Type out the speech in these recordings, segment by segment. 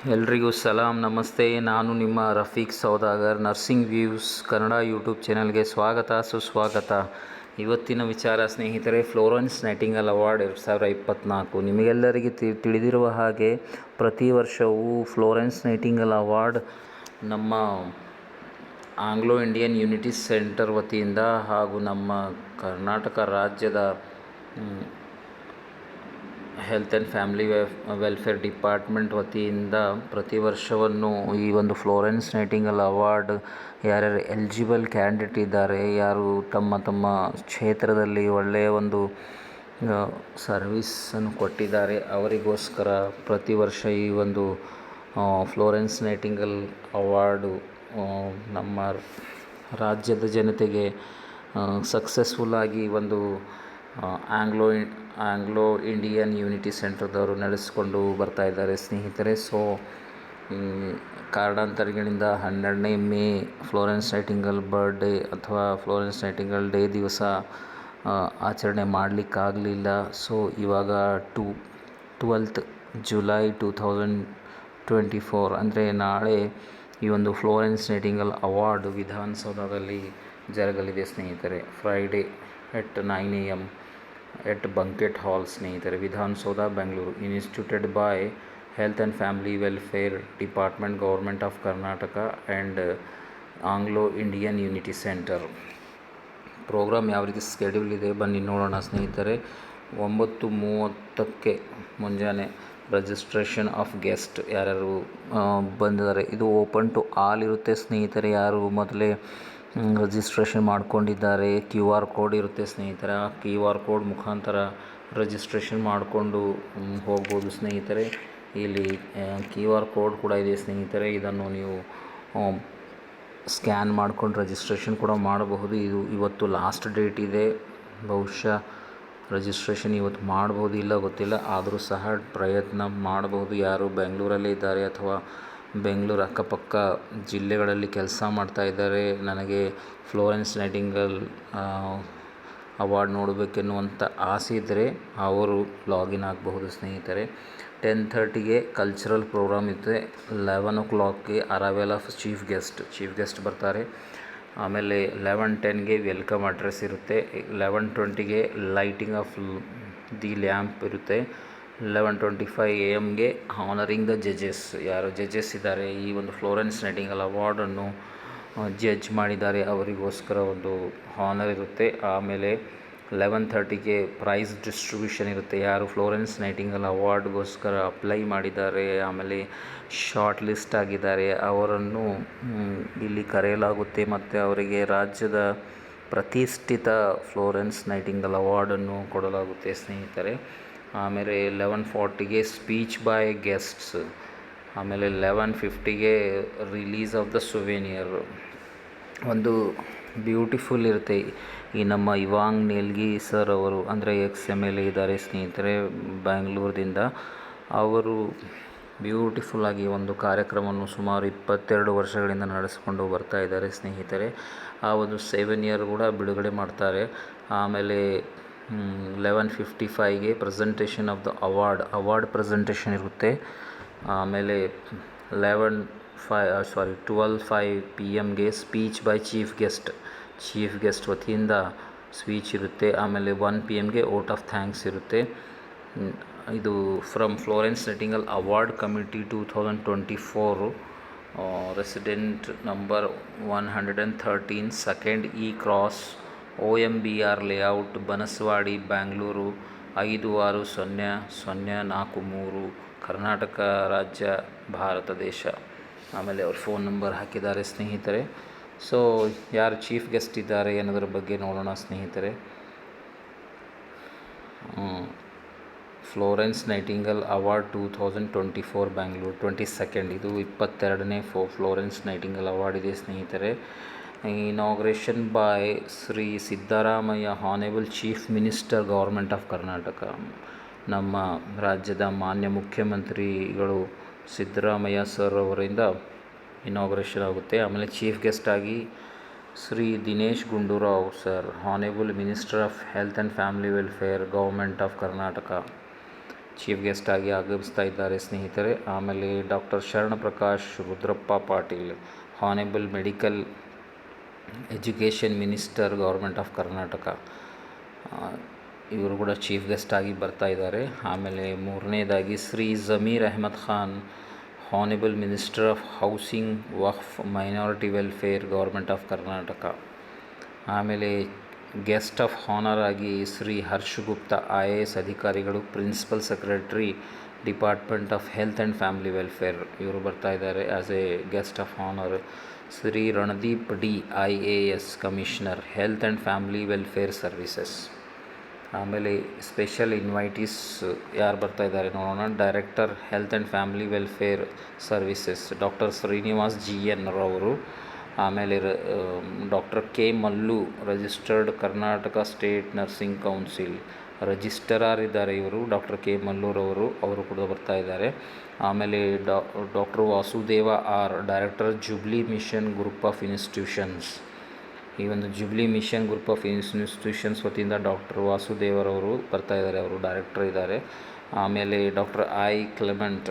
ಎಲ್ರಿಗೂ ಸಲಾಂ ನಮಸ್ತೆ. ನಾನು ನಿಮ್ಮ Rafiq Saudagar. Nursing views Kannada YouTube ಚಾನಲ್ಗೆ ಸ್ವಾಗತ ಸುಸ್ವಾಗತ. ಇವತ್ತಿನ ವಿಚಾರ ಸ್ನೇಹಿತರೆ, ಫ್ಲೋರೆನ್ಸ್ ನೈಟಿಂಗೇಲ್ ಅವಾರ್ಡ್ 2024. ನಿಮಗೆಲ್ಲರಿಗೆ ತಿಳಿದಿರುವ ಹಾಗೆ ಪ್ರತಿ ವರ್ಷವೂ ಫ್ಲೋರೆನ್ಸ್ ನೈಟಿಂಗೇಲ್ ಅವಾರ್ಡ್ ನಮ್ಮ ಆಂಗ್ಲೋ ಇಂಡಿಯನ್ ಯೂನಿಟಿ ಸೆಂಟರ್ ವತಿಯಿಂದ ಹಾಗೂ ನಮ್ಮ ಕರ್ನಾಟಕ ರಾಜ್ಯದ health and family welfare department ವತಿಯಿಂದ ಪ್ರತಿ ವರ್ಷವನ್ನು ಈ ಒಂದು ಫ್ಲೋರೆನ್ಸ್ ನೈಟಿಂಗೇಲ್ ಅವಾರ್ಡ್ ಯಾರ್ಯಾರು ಎಲಿಜಿಬಲ್ ಕ್ಯಾಂಡಿಡೇಟ್ ಇದ್ದಾರೆ, ಯಾರು ತಮ್ಮ ತಮ್ಮ ಕ್ಷೇತ್ರದಲ್ಲಿ ಒಳ್ಳೆಯ ಒಂದು ಸರ್ವಿಸನ್ನು ಕೊಟ್ಟಿದ್ದಾರೆ, ಅವರಿಗೋಸ್ಕರ ಪ್ರತಿ ವರ್ಷ ಈ ಒಂದು ಫ್ಲೋರೆನ್ಸ್ ನೈಟಿಂಗೇಲ್ ಅವಾರ್ಡು ನಮ್ಮ ರಾಜ್ಯದ ಜನತೆಗೆ ಸಕ್ಸಸ್ಫುಲ್ಲಾಗಿ ಒಂದು ಆಂಗ್ಲೋ ಇಂಡಿಯನ್ ಯೂನಿಟಿ ಸೆಂಟರ್ದವರು ನಡೆಸಿಕೊಂಡು ಬರ್ತಾಯಿದ್ದಾರೆ ಸ್ನೇಹಿತರೆ. ಸೊ ಕಾರಣಾಂತರಗಳಿಂದ 12ನೇ ಮೇ ಫ್ಲೋರೆನ್ಸ್ ನೈಟಿಂಗೇಲ್ ಬರ್ಡೇ ಅಥವಾ ಫ್ಲೋರೆನ್ಸ್ ನೈಟಿಂಗೇಲ್ ಡೇ ದಿವಸ ಆಚರಣೆ ಮಾಡಲಿಕ್ಕಾಗಲಿಲ್ಲ. ಸೊ ಇವಾಗ 12th ಜುಲೈ 2024 ಅಂದರೆ ನಾಳೆ ಈ ಒಂದು ಫ್ಲೋರೆನ್ಸ್ ನೈಟಿಂಗೇಲ್ ಅವಾರ್ಡ್ ವಿಧಾನಸೌಧದಲ್ಲಿ ಜರಗಲಿದೆ ಸ್ನೇಹಿತರೆ. Friday at 9 AM at banquet hall ಸ್ನೇಹಿತರೆ, Vidhana Soudha Bengaluru. Instituted by health and family welfare department, government of Karnataka and Anglo Indian unity centre. Programme ಯಾವ ರೀತಿ ಸ್ಕೆಡ್ಯೂಲ್ ಇದೆ ಬನ್ನಿ ನೋಡೋಣ ಸ್ನೇಹಿತರೆ. 9:30ಕ್ಕೆ ಮುಂಜಾನೆ ರಿಜಿಸ್ಟ್ರೇಷನ್ ಆಫ್ ಗೆಸ್ಟ್ ಯಾರ್ಯಾರು ಬಂದಿದ್ದಾರೆ, ಇದು ಓಪನ್ ಟು ಆಲ್ ಇರುತ್ತೆ ಸ್ನೇಹಿತರೆ. ಯಾರು ಮೊದಲೇ ರಿಜಿಸ್ಟ್ರೇಷನ್ ಮಾಡ್ಕೊಂಡಿದ್ದಾರೆ, QR ಕೋಡ್ ಇರುತ್ತೆ ಸ್ನೇಹಿತರೆ. ಆ QR ಕೋಡ್ ಮುಖಾಂತರ ರಿಜಿಸ್ಟ್ರೇಷನ್ ಮಾಡಿಕೊಂಡು ಹೋಗ್ಬೋದು ಸ್ನೇಹಿತರೆ. ಇಲ್ಲಿ QR ಕೋಡ್ ಕೂಡ ಇದೆ ಸ್ನೇಹಿತರೆ, ಇದನ್ನು ನೀವು ಸ್ಕ್ಯಾನ್ ಮಾಡ್ಕೊಂಡು ರಿಜಿಸ್ಟ್ರೇಷನ್ ಕೂಡ ಮಾಡಬಹುದು. ಇದು ಇವತ್ತು ಲಾಸ್ಟ್ ಡೇಟ್ ಇದೆ, ಬಹುಶಃ ರಿಜಿಸ್ಟ್ರೇಷನ್ ಇವತ್ತು ಮಾಡ್ಬೋದು, ಇಲ್ಲ ಗೊತ್ತಿಲ್ಲ, ಆದರೂ ಸಹ ಪ್ರಯತ್ನ ಮಾಡಬಹುದು. ಯಾರು ಬೆಂಗಳೂರಲ್ಲೇ ಇದ್ದಾರೆ ಅಥವಾ ಬೆಂಗಳೂರು ಅಕ್ಕಪಕ್ಕ ಜಿಲ್ಲೆಗಳಲ್ಲಿ ಕೆಲಸ ಮಾಡ್ತಾ ಇದ್ದಾರೆ, ನನಗೆ ಫ್ಲೋರೆನ್ಸ್ ನೈಟಿಂಗೇಲ್ ಅವಾರ್ಡ್ ನೋಡಬೇಕೆನ್ನುವಂಥ ಆಸೆ ಇದ್ದರೆ ಅವರು ಲಾಗಿನ್ ಆಗಬಹುದು ಸ್ನೇಹಿತರೆ. 10:30ಗೆ ಕಲ್ಚರಲ್ ಪ್ರೋಗ್ರಾಮ್ ಇರುತ್ತೆ. 11 o'clockಗೆ ಅರೈವಲ್ ಆಫ್ ಚೀಫ್ ಗೆಸ್ಟ್ ಬರ್ತಾರೆ. ಆಮೇಲೆ 11:10ಗೆ ವೆಲ್ಕಮ್ ಅಡ್ರೆಸ್ ಇರುತ್ತೆ. 11:20ಗೆ ಲೈಟಿಂಗ್ ಆಫ್ ದಿ ಲ್ಯಾಂಪ್ ಇರುತ್ತೆ. 11:25 AM ಹಾನರಿಂಗ್ ದ ಜಡ್ಜಸ್, ಯಾರು ಜಡ್ಜಸ್ ಇದ್ದಾರೆ ಈ ಒಂದು ಫ್ಲೋರೆನ್ಸ್ ನೈಟಿಂಗೇಲ್ ಅವಾರ್ಡನ್ನು ಜಡ್ಜ್ ಮಾಡಿದ್ದಾರೆ, ಅವರಿಗೋಸ್ಕರ ಒಂದು ಹಾನರ್ ಇರುತ್ತೆ. ಆಮೇಲೆ 11:30ಗೆ ಪ್ರೈಸ್ ಡಿಸ್ಟ್ರಿಬ್ಯೂಷನ್ ಇರುತ್ತೆ. ಯಾರು ಫ್ಲೋರೆನ್ಸ್ ನೈಟಿಂಗೇಲ್ ಅವಾರ್ಡ್ಗೋಸ್ಕರ ಅಪ್ಲೈ ಮಾಡಿದ್ದಾರೆ, ಆಮೇಲೆ ಶಾರ್ಟ್ ಲಿಸ್ಟ್ ಆಗಿದ್ದಾರೆ, ಅವರನ್ನು ಇಲ್ಲಿ ಕರೆಯಲಾಗುತ್ತೆ ಮತ್ತು ಅವರಿಗೆ ರಾಜ್ಯದ ಪ್ರತಿಷ್ಠಿತ ಫ್ಲೋರೆನ್ಸ್ ನೈಟಿಂಗೇಲ್ ಅವಾರ್ಡನ್ನು ಕೊಡಲಾಗುತ್ತೆ ಸ್ನೇಹಿತರೆ. ಆಮೇಲೆ 11:40ಗೆ ಸ್ಪೀಚ್ ಬೈ ಗೆಸ್ಟ್ಸ್. ಆಮೇಲೆ 11:50ಗೆ ರಿಲೀಸ್ ಆಫ್ ದ ಸುವೆನಿಯರ್. ಒಂದು ಬ್ಯೂಟಿಫುಲ್ ಇರುತ್ತೆ. ಈ ನಮ್ಮ ಇವಾಂಗ್ ನೇಲ್ಗಿ ಸರ್ ಅವರು ಅಂದರೆ XMLA ಇದ್ದಾರೆ ಸ್ನೇಹಿತರೆ ಬ್ಯಾಂಗ್ಳೂರ್ದಿಂದ. ಅವರು ಬ್ಯೂಟಿಫುಲ್ಲಾಗಿ ಒಂದು ಕಾರ್ಯಕ್ರಮವನ್ನು ಸುಮಾರು 22 ವರ್ಷಗಳಿಂದ ನಡೆಸಿಕೊಂಡು ಬರ್ತಾ ಇದ್ದಾರೆ ಸ್ನೇಹಿತರೆ. ಆ ಒಂದು 7 year ಕೂಡ ಬಿಡುಗಡೆ ಮಾಡ್ತಾರೆ. ಆಮೇಲೆ 11:55ಗೆ presentation of the award presentation ಇರುತ್ತೆ. ಆಮೇಲೆ 12:05 PM speech by chief guest ವತಿಯಿಂದ ಸ್ಪೀಚ್ ಇರುತ್ತೆ. ಆಮೇಲೆ 1 PM ವೋಟ್ ಆಫ್ ಥ್ಯಾಂಕ್ಸ್ ಇರುತ್ತೆ. ಇದು from Florence Nightingale award committee 2024, resident number 113, 2nd E cross, OMBR layout, Banaswadi, Bangalore 560043, Karnataka ರಾಜ್ಯ, ಭಾರತ ದೇಶ. ಆಮೇಲೆ ಅವ್ರ ಫೋನ್ ನಂಬರ್ ಹಾಕಿದ್ದಾರೆ ಸ್ನೇಹಿತರೆ. ಸೊ ಯಾರು ಚೀಫ್ ಗೆಸ್ಟ್ ಇದ್ದಾರೆ ಅನ್ನೋದ್ರ ಬಗ್ಗೆ ನೋಡೋಣ ಸ್ನೇಹಿತರೆ. Florence Nightingale award 2024 Bangalore 22nd, ಇದು 22ನೇ ಫ್ಲೋರೆನ್ಸ್ ನೈಟಿಂಗೇಲ್ ಅವಾರ್ಡ್ ಇದೆ ಸ್ನೇಹಿತರೆ. Inauguration by Shri Siddaramaiah, honourable chief minister, government of Karnataka. ನಮ್ಮ ರಾಜ್ಯದ ಮಾನ್ಯ ಮುಖ್ಯಮಂತ್ರಿಗಳು ಸಿದ್ದರಾಮಯ್ಯ ಸರ್ ಅವರಿಂದ ಇನಾಗ್ರೇಷನ್ ಆಗುತ್ತೆ. ಆಮೇಲೆ ಚೀಫ್ ಗೆಸ್ಟ್ ಆಗಿ Shri Dinesh Gundu Rao sir, honourable minister of health and family welfare, government of Karnataka. Chief ಗೆಸ್ಟಾಗಿ ಆಗಮಿಸ್ತಾ ಇದ್ದಾರೆ ಸ್ನೇಹಿತರೆ. ಆಮೇಲೆ doctor Sharanprakash Rudrappa Patil, honourable medical education minister, government of Karnataka, ಇವರು ಕೂಡ ಚೀಫ್ ಗೆಸ್ಟಾಗಿ ಬರ್ತಾ ಇದ್ದಾರೆ. ಆಮೇಲೆ ಮೂರನೇದಾಗಿ Shri Zameer Ahmed Khan, honourable minister of housing, Waqf, minority welfare, government of Karnataka. ಆಮೇಲೆ ಗೆಸ್ಟ್ ಆಫ್ ಹಾನರ್ ಆಗಿ ಶ್ರೀ ಹರ್ಷ್ ಗುಪ್ತಾ, IAS ಅಧಿಕಾರಿಗಳು, principal secretary, department of health and family welfare, ಇವರು ಬರ್ತಾ ಇದ್ದಾರೆ as a guest of honour. Shri Randeep D, IAS commissioner, health and family welfare services. ಆಮೇಲೆ special invitees ಯಾರು ಬರ್ತಾ ಇದ್ದಾರೆ ನೋಡೋಣ. Director health and family welfare services doctor Srinivas GN ರವರು. ಆಮೇಲೆ doctor K Mallu, registered Karnataka state nursing council, registrar ಇದ್ದಾರೆ ಇವರು ಡಾಕ್ಟರ್ K ಮಲ್ಲೂರವರು, ಅವರು ಕೂಡ ಬರ್ತಾ ಇದ್ದಾರೆ. ಆಮೇಲೆ doctor Vasudeva R, director jubilee mission group of institutions. ಈ ಒಂದು jubilee mission group of institutions ವತಿಯಿಂದ ಡಾಕ್ಟರ್ ವಾಸುದೇವರವರು ಬರ್ತಾ ಇದ್ದಾರೆ, ಅವರು ಡೈರೆಕ್ಟರ್ ಇದ್ದಾರೆ. ಆಮೇಲೆ doctor I Clement,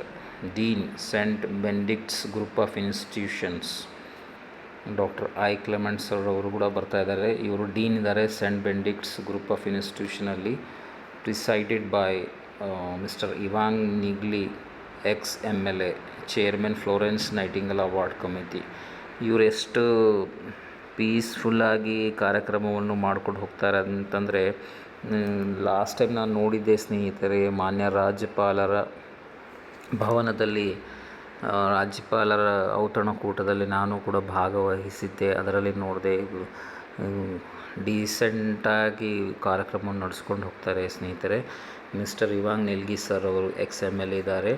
dean, saint Benedict's group of institutions. Doctor I Clement sir ಅವರು ಕೂಡ ಬರ್ತಾ ಇದ್ದಾರೆ, ಇವರು ಡೀನ್ ಇದ್ದಾರೆ ಸೆಂಟ್ ಬೆನಿಡಿಕ್ಟ್ಸ್ ಗ್ರೂಪ್ ಆಫ್ ಇನ್ಸ್ಟಿಟ್ಯೂಷನಲ್ಲಿ. ಪ್ರಿಸೈಡೆಡ್ ಬೈ ಮಿಸ್ಟರ್ ಇವಾಂಗ್ ನಿಗ್ಲಿ, ex-MLA, chairman Florence Nightingale award committee. ಇವರೆಷ್ಟು ಪೀಸ್ಫುಲ್ಲಾಗಿ ಕಾರ್ಯಕ್ರಮವನ್ನು ಮಾಡ್ಕೊಂಡು ಹೋಗ್ತಾರೆ ಅಂತಂದರೆ, ಲಾಸ್ಟ್ ಟೈಮ್ ನಾನು ನೋಡಿದ್ದೆ ಸ್ನೇಹಿತರೆ, ಮಾನ್ಯ ರಾಜ್ಯಪಾಲರ ಭವನದಲ್ಲಿ ರಾಜ್ಯಪಾಲರ ಔತಣಕೂಟದಲ್ಲಿ ನಾನು ಕೂಡ ಭಾಗವಹಿಸಿದ್ದೆ. ಅದರಲ್ಲಿ ನೋಡಿದೆ, ಡೀಸೆಂಟಾಗಿ ಕಾರ್ಯಕ್ರಮವನ್ನು ನಡೆಸ್ಕೊಂಡು ಹೋಗ್ತಾರೆ ಸ್ನೇಹಿತರೆ. ಮಿಸ್ಟರ್ ಇವಾಂಗ್ ನಿಲ್ಗಿ ಸರ್ ಅವರು ex-MLA ಇದ್ದಾರೆ,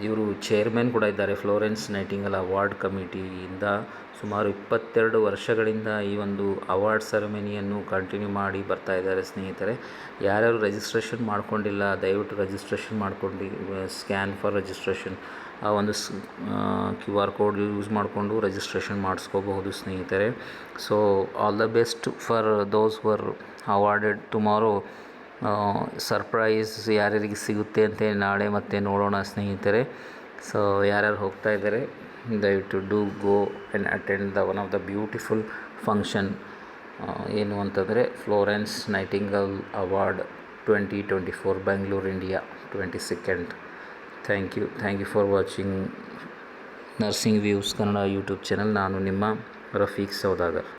ಇವರು ಚೇರ್ಮನ್ ಕೂಡ ಇದ್ದಾರೆ ಫ್ಲೋರೆನ್ಸ್ ನೈಟಿಂಗಲ್ ಅವಾರ್ಡ್ ಕಮಿಟಿಯಿಂದ. ಸುಮಾರು 22 ವರ್ಷಗಳಿಂದ ಈ ಒಂದು ಅವಾರ್ಡ್ ಸೆರೆಮನಿಯನ್ನು ಕಂಟಿನ್ಯೂ ಮಾಡಿ ಬರ್ತಾ ಇದ್ದಾರೆ ಸ್ನೇಹಿತರೆ. ಯಾರ್ಯಾರು ರಿಜಿಸ್ಟ್ರೇಷನ್ ಮಾಡ್ಕೊಂಡಿಲ್ಲ ದಯವಿಟ್ಟು ರಿಜಿಸ್ಟ್ರೇಷನ್ ಮಾಡ್ಕೊಂಡು, ಸ್ಕ್ಯಾನ್ ಫಾರ್ ರಿಜಿಸ್ಟ್ರೇಷನ್, ಆ ಒಂದು QR ಕೋಡ್ ಯೂಸ್ ಮಾಡಿಕೊಂಡು ರಿಜಿಸ್ಟ್ರೇಷನ್ ಮಾಡಿಸ್ಕೋಬಹುದು ಸ್ನೇಹಿತರೆ. So all the best for those ಹು ಆರ್ ಅವಾರ್ಡೆಡ್. ಟುಮಾರೋ ಸರ್ಪ್ರೈಸ್ ಯಾರ್ಯಾರಿಗೆ ಸಿಗುತ್ತೆ ಅಂತ ನಾಳೆ ಮತ್ತೆ ನೋಡೋಣ ಸ್ನೇಹಿತರೆ. ಸೊ ಯಾರ್ಯಾರು ಹೋಗ್ತಾ ಇದ್ದಾರೆ ದಯವಿಟ್ಟು do go and attend the one of the beautiful function. ಏನು ಅಂತಂದರೆ Florence Nightingale award 2024 Bengaluru, India, 22nd. Thank you for watching nursing views Kannada YouTube channel. ನಾನು ನಿಮ್ಮ ರಫೀಕ್ ಸೌದಾಗರ್.